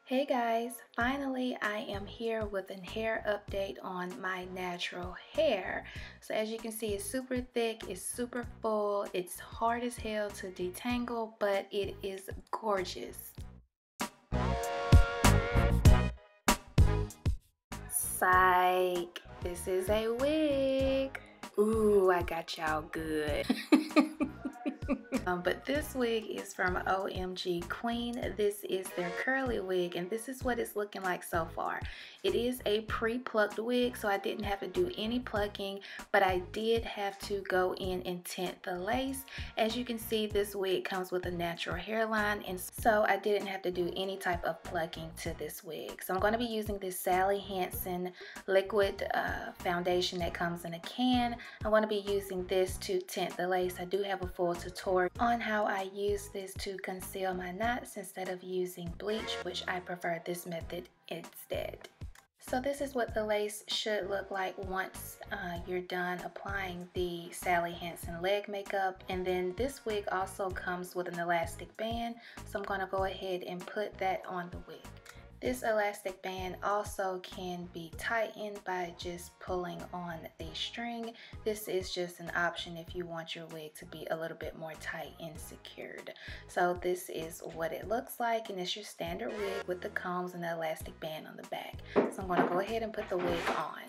Hey guys, finally I am here with a hair update on my natural hair. So as you can see, it's super thick, it's super full, it's hard as hell to detangle, but it is gorgeous. Psych, this is a wig. Ooh, I got y'all good. But this wig is from OMGqueen. This is their curly wig, and this is what it's looking like so far. It is a pre-plucked wig, so I didn't have to do any plucking, but I did have to go in and tint the lace. As you can see, this wig comes with a natural hairline, and so I didn't have to do any type of plucking to this wig. So I'm going to be using this Hansen liquid foundation that comes in a can. I'm going to be using this to tint the lace. I do have a full tutorial on how I use this to conceal my knots instead of using bleach, which I prefer this method instead. So this is what the lace should look like once you're done applying the Sally Hansen leg makeup. And then this wig also comes with an elastic band, so I'm going to go ahead and put that on the wig. This elastic band also can be tightened by just pulling on the string. This is just an option if you want your wig to be a little bit more tight and secured. So this is what it looks like, and it's your standard wig with the combs and the elastic band on the back. So I'm going to go ahead and put the wig on.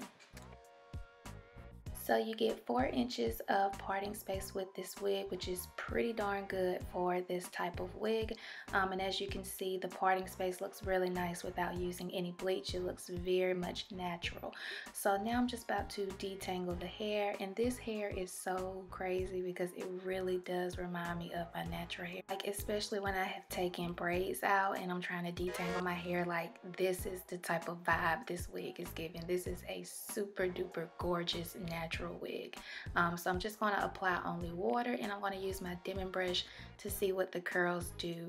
So you get 4 inches of parting space with this wig, which is pretty darn good for this type of wig. And as you can see, the parting space looks really nice without using any bleach. It looks very much natural. So now I'm just about to detangle the hair, and this hair is so crazy because it really does remind me of my natural hair. Like, especially when I have taken braids out and I'm trying to detangle my hair, like, this is the type of vibe this wig is giving. This is a super duper gorgeous natural wig. So I'm just going to apply only water, and I'm going to use my dimming brush to see what the curls do.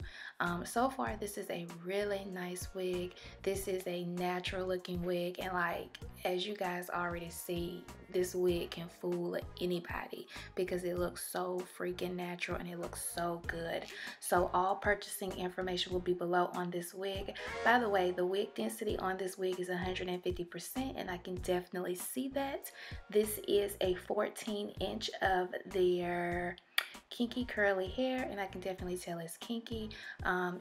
So far this is a really nice wig. This is a natural looking wig, and like, as you guys already see, this wig can fool anybody because it looks so freaking natural and it looks so good. So all purchasing information will be below on this wig. By the way, the wig density on this wig is 150%, and I can definitely see that. This is a 14-inch of their Kinky curly hair, and I can definitely tell it's kinky.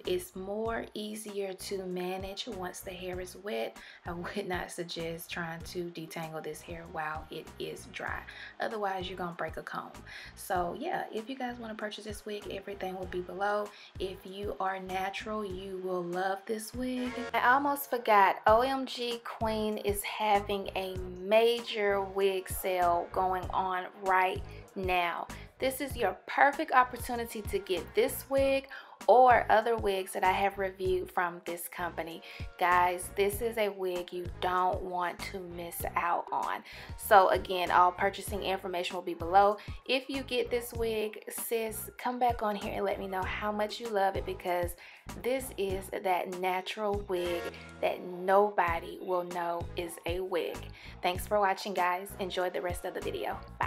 It's more easier to manage once the hair is wet. I would not suggest trying to detangle this hair while it is dry, otherwise you're gonna break a comb. So yeah, if you guys want to purchase this wig, everything will be below. If you are natural, you will love this wig. I almost forgot, OMGqueen is having a major wig sale going on right now. This is your perfect opportunity to get this wig or other wigs that I have reviewed from this company. Guys, this is a wig you don't want to miss out on. So again, all purchasing information will be below. If you get this wig, sis, come back on here and let me know how much you love it, because this is that natural wig that nobody will know is a wig. Thanks for watching, guys. Enjoy the rest of the video. Bye.